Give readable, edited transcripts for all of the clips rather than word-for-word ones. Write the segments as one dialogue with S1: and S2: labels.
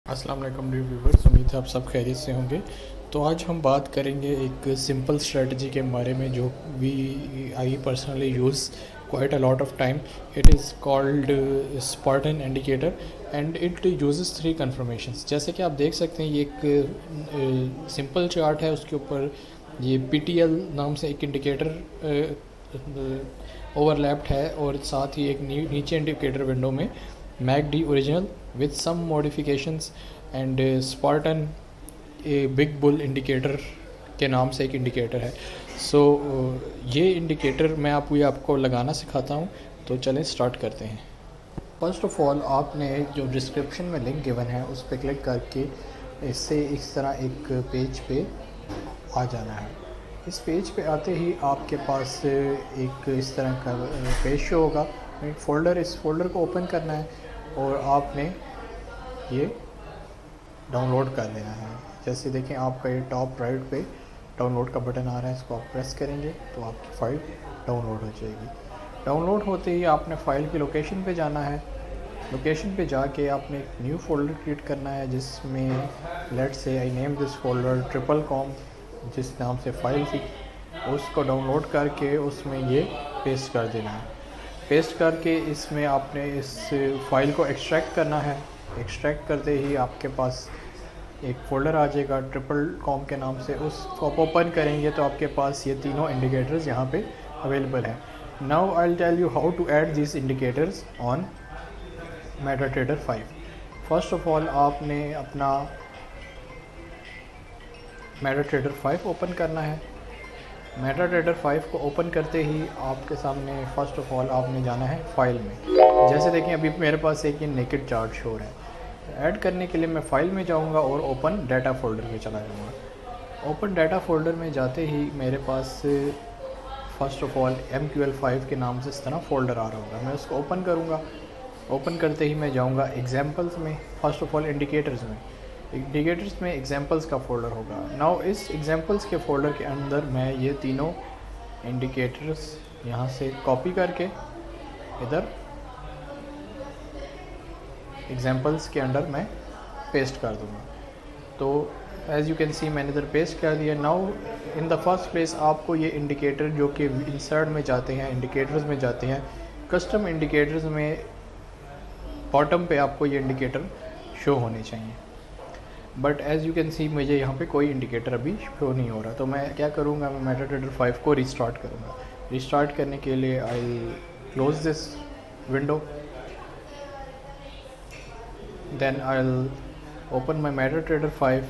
S1: अस्सलाम वालेकुम dear viewers, उम्मीद है आप सब खैरियत से होंगे। तो आज हम बात करेंगे एक सिंपल स्ट्रेटजी के बारे में जो we I personally use quite a lot of time. It is called Spartan indicator and it uses three confirmations. जैसे कि आप देख सकते हैं ये एक सिंपल चार्ट है, उसके ऊपर ये PTL नाम से एक इंडिकेटर ओवरलैप्ड है और साथ ही एक नीचे इंडिकेटर विंडो में McD original with some modifications and Spartan a big bull indicator के नाम से एक इंडिकेटर है। सो ये इंडिकेटर मैं आपको लगाना सिखाता हूँ। तो चलें स्टार्ट करते हैं। फर्स्ट ऑफ ऑल आपने जो डिस्क्रिप्शन में लिंक गिवन है उस पर क्लिक करके इससे इस तरह एक पेज पे आ जाना है। इस पेज पे आते ही आपके पास एक इस तरह का पेज शो होगा। एक फ़ोल्डर, इस फोल्डर को ओपन करना है और आपने ये डाउनलोड कर लेना है। जैसे देखें आपका ये टॉप राइट पे डाउनलोड का बटन आ रहा है, इसको आप प्रेस करेंगे तो आपकी फ़ाइल डाउनलोड हो जाएगी। डाउनलोड होते ही आपने फ़ाइल की लोकेशन पे जाना है। लोकेशन पे जाके आपने एक न्यू फोल्डर क्रिएट करना है जिसमें let's say I name this folder triple com, जिस नाम से फ़ाइल थी उसको डाउनलोड करके उसमें ये पेस्ट कर देना है। पेस्ट करके इसमें आपने इस फ़ाइल को एक्सट्रैक्ट करना है। एक्सट्रैक्ट करते ही आपके पास एक फ़ोल्डर आ जाएगा ट्रिपल कॉम के नाम से। उसको आप ओपन करेंगे तो आपके पास ये तीनों इंडिकेटर्स यहाँ पे अवेलेबल हैं। Now I will tell you how to add this indicators on MetaTrader 5। First of all आपने अपना मेटाट्रेडर 5 ओपन करना है। मेटाट्रेडर 5 को ओपन करते ही आपके सामने फर्स्ट ऑफ ऑल आपने जाना है फ़ाइल में। जैसे देखें अभी मेरे पास एक ये नेकेड चार्ट शो है। ऐड करने के लिए मैं फ़ाइल में जाऊंगा और ओपन डाटा फ़ोल्डर में चला जाऊंगा। ओपन डाटा फ़ोल्डर में जाते ही मेरे पास फ़र्स्ट ऑफ ऑल MQL5 के नाम से इस तरह फ़ोल्डर आ रहा होगा। मैं उसको ओपन करूँगा। ओपन करते ही मैं जाऊँगा एग्जाम्पल्स में। फ़र्स्ट ऑफ ऑल इंडिकेटर्स में एग्जाम्पल्स का फ़ोल्डर होगा। नाउ इस एग्जाम्पल्स के फ़ोल्डर के अंदर मैं ये तीनों इंडिकेटर्स यहाँ से कॉपी करके इधर एग्जाम्पल्स के अंदर मैं पेस्ट कर दूँगा। तो एज़ यू कैन सी मैंने इधर पेस्ट कर दिया। Now in the first place आपको ये इंडिकेटर जो कि इंसर्ट में जाते हैं, इंडिकेटर्स में जाते हैं, कस्टम इंडिकेटर्स में बॉटम पे आपको ये इंडिकेटर शो होने चाहिए। बट एज़ यू कैन सी मुझे यहाँ पे कोई इंडिकेटर अभी शो नहीं हो रहा। तो मैं क्या करूँगा, मैं मेटाट्रेडर 5 को रिस्टार्ट करूँगा। रिस्टार्ट करने के लिए I close this window, then I will open my MetaTrader 5।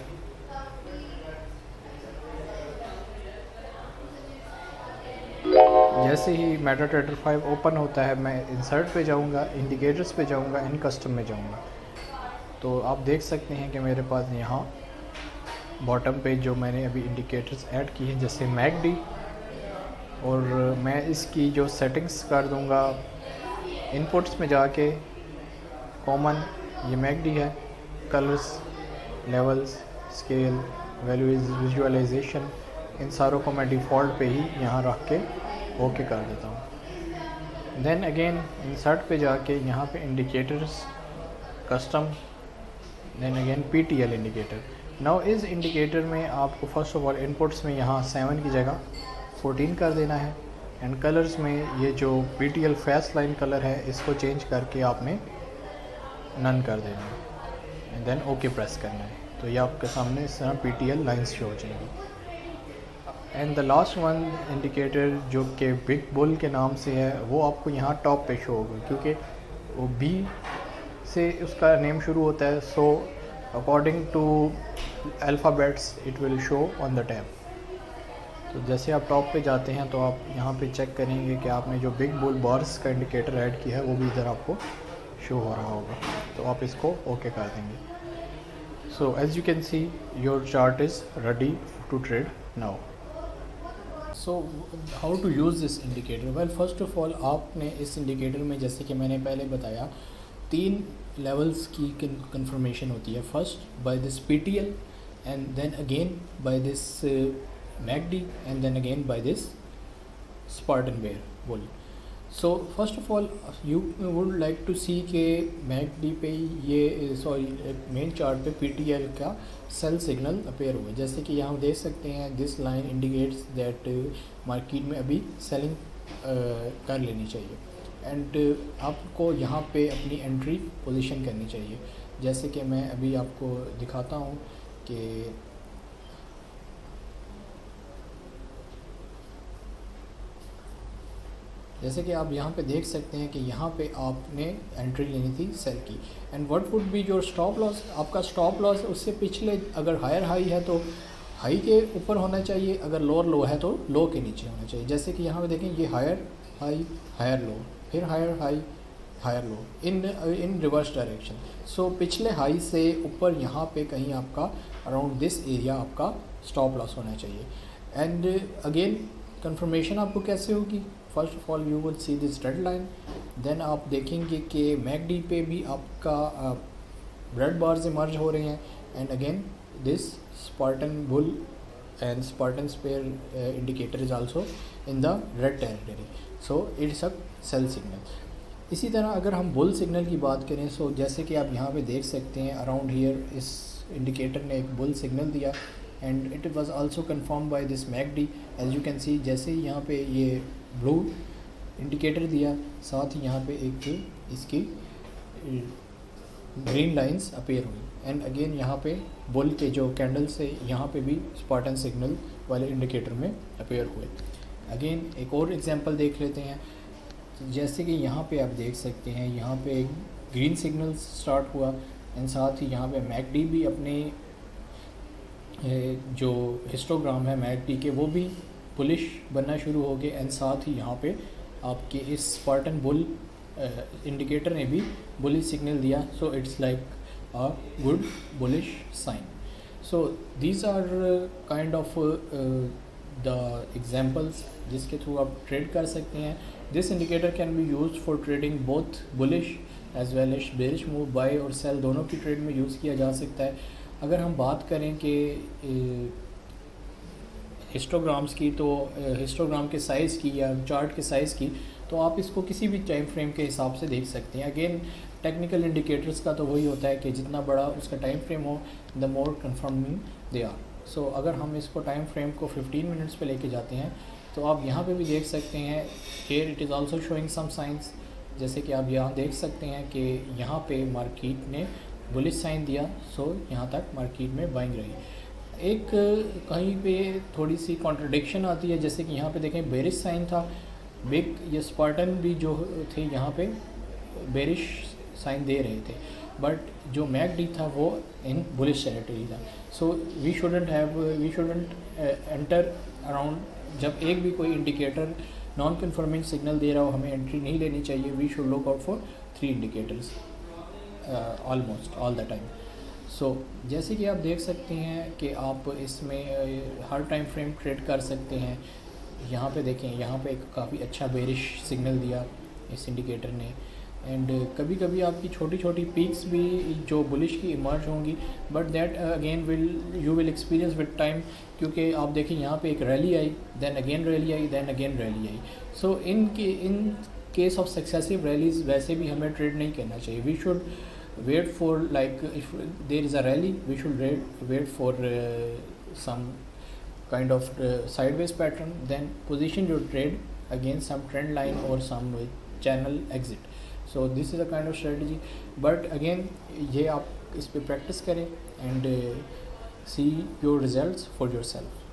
S1: जैसे ही मेटाट्रेडर 5 ओपन होता है मैं इंसर्ट पे जाऊँगा, इंडिकेटर्स पे जाऊँगा, इन कस्टम में जाऊँगा। तो आप देख सकते हैं कि मेरे पास यहाँ बॉटम पे जो मैंने अभी इंडिकेटर्स ऐड की हैं जैसे मैकडी, और मैं इसकी जो सेटिंग्स कर दूँगा इनपुट्स में जाके कॉमन, ये मैकडी है, colours, levels, scale, values, visualisation, इन सारों को मैं डिफ़ॉल्ट पे ही यहाँ रख के ओके कर देता हूँ। देन अगेन इंसर्ट पे जाके यहाँ पे indicators, custom, then again PTL indicator. Now इस इंडिकेटर में आपको फर्स्ट ऑफ ऑल इनपुट्स में यहाँ 7 की जगह 14 कर देना है। एंड कलर्स में ये जो PTL फेस लाइन कलर है इसको चेंज करके आपने नन कर देना है एंड देन ओके प्रेस करना है। तो ये आपके सामने इस तरह PTL लाइन्स शो हो जाएंगी। And the last one indicator जो कि बिग बुल के नाम से है वो आपको यहाँ टॉप पे शो होगा, क्योंकि वो B से उसका नेम शुरू होता है। So according to alphabets it will show on the tab. तो जैसे आप टॉप पे जाते हैं तो आप यहाँ पे चेक करेंगे कि आपने जो बिग बुल बार्स का इंडिकेटर ऐड किया है वो भी इधर आपको शो हो रहा होगा। तो आप इसको ओके कर देंगे। So as you can see your chart is ready to trade now. So how to use this indicator? Well first of all आपने इस इंडिकेटर में, जैसे कि मैंने पहले बताया, 3 लेवल्स की कंफर्मेशन होती है। First by this PTL and then again by this MACD and then again by this Spartan bull. So first of all you would like to see के मैकडी पे ये सॉरी मेन चार्ट पे PTL का sell signal appear हुआ, जैसे कि यहाँ देख सकते हैं this line indicates that market में अभी सेलिंग कर लेनी चाहिए एंड आपको यहाँ पे अपनी एंट्री पोजीशन करनी चाहिए। जैसे कि मैं अभी आपको दिखाता हूँ कि जैसे कि आप यहाँ पे देख सकते हैं कि यहाँ पे आपने एंट्री लेनी थी सेल की and what would be your stop loss. आपका स्टॉप लॉस उससे पिछले अगर हायर हाई है तो हाई के ऊपर होना चाहिए, अगर लोअर लो है तो लो के नीचे होना चाहिए। जैसे कि यहाँ पे देखें ये हायर हाई हायर लो फिर higher high higher low in reverse direction. So पिछले हाई से ऊपर यहाँ पे कहीं आपका अराउंड दिस एरिया आपका स्टॉप लॉस होना चाहिए। एंड अगेन कंफर्मेशन आपको कैसे होगी, first of all you will see this red line, then आप देखेंगे कि मैकडी पे भी आपका रेड बार्स इमर्ज हो रहे हैं and again this Spartan bull and Spartan spare indicator is also in the red territory, so it's a sell signal. इसी तरह अगर हम बुल सिग्नल की बात करें सो जैसे कि आप यहाँ पे देख सकते हैं अराउंड हियर इस इंडिकेटर ने एक बुल सिग्नल दिया and it was also confirm by this MACD as you can see. जैसे ही यहाँ पे ये ब्लू इंडिकेटर दिया साथ ही यहाँ पे एक इसकी ग्रीन लाइंस अपेयर हुई एंड अगेन यहाँ पे बुल के जो कैंडल से यहाँ पे भी स्पार्टन सिग्नल वाले इंडिकेटर में अपेयर हुए। अगेन एक और एग्जांपल देख लेते हैं, जैसे कि यहाँ पे आप देख सकते हैं यहाँ पे एक ग्रीन सिग्नल स्टार्ट हुआ एंड साथ ही यहाँ पे मैकडी भी अपने जो हिस्टोग्राम है मैकडी के वो भी बुलिश बनना शुरू हो गए एंड साथ ही यहाँ पे आपके इस स्पार्टन बुल इंडिकेटर ने भी बुलिश सिग्नल दिया। So it's like a good bullish sign. So these are kind of the examples जिसके थ्रू आप ट्रेड कर सकते हैं। This indicator can be used for trading both bullish as well as bearish move, buy और sell दोनों की trade में use किया जा सकता है। अगर हम बात करें कि हिस्टोग्राम्स की तो हिस्टोग्राम के साइज़ की या चार्ट के साइज़ की तो आप इसको किसी भी टाइम फ्रेम के हिसाब से देख सकते हैं। अगेन टेक्निकल इंडिकेटर्स का तो वही होता है कि जितना बड़ा उसका टाइम फ्रेम हो the more confirming they are. So अगर हम इसको टाइम फ्रेम को 15 मिनट्स पे लेके जाते हैं तो आप यहाँ पे भी देख सकते हैं here it is also showing some signs. जैसे कि आप यहाँ देख सकते हैं कि यहाँ पे मार्केट ने बुलिश साइन दिया, सो यहाँ तक मार्केट में बाइंग रही। एक कहीं पे थोड़ी सी कॉन्ट्रडिक्शन आती है, जैसे कि यहाँ पे देखें बेरिश साइन था, बिग ये स्पार्टन भी जो थे यहाँ पे बेरिश साइन दे रहे थे, बट जो मैकडी था वो इन बुलिश टेरिटरी था। So we shouldn't enter around जब एक भी कोई इंडिकेटर नॉन कन्फर्मिंग सिग्नल दे रहा हो हमें एंट्री नहीं लेनी चाहिए। We should look out for 3 indicators almost all the time. So जैसे कि आप देख सकते हैं कि आप इसमें हर टाइम फ्रेम ट्रेड कर सकते हैं। यहाँ पे देखें, यहाँ पे एक काफ़ी अच्छा बेरिश सिग्नल दिया इस इंडिकेटर ने एंड कभी कभी आपकी छोटी छोटी पीक्स भी जो बुलिश की इमर्ज होंगी, but that again you will experience with time, क्योंकि आप देखें यहाँ पे एक रैली आई, देन अगेन रैली आई, देन अगेन रैली आई। So in case of successive rallies वैसे भी हमें ट्रेड नहीं करना चाहिए। We should wait for, like if there is a rally we should wait for some kind of sideways pattern, then position your trade against some trend line or some channel exit. So this is a kind of strategy, but again ये आप इस पे practice करें and see your results for yourself.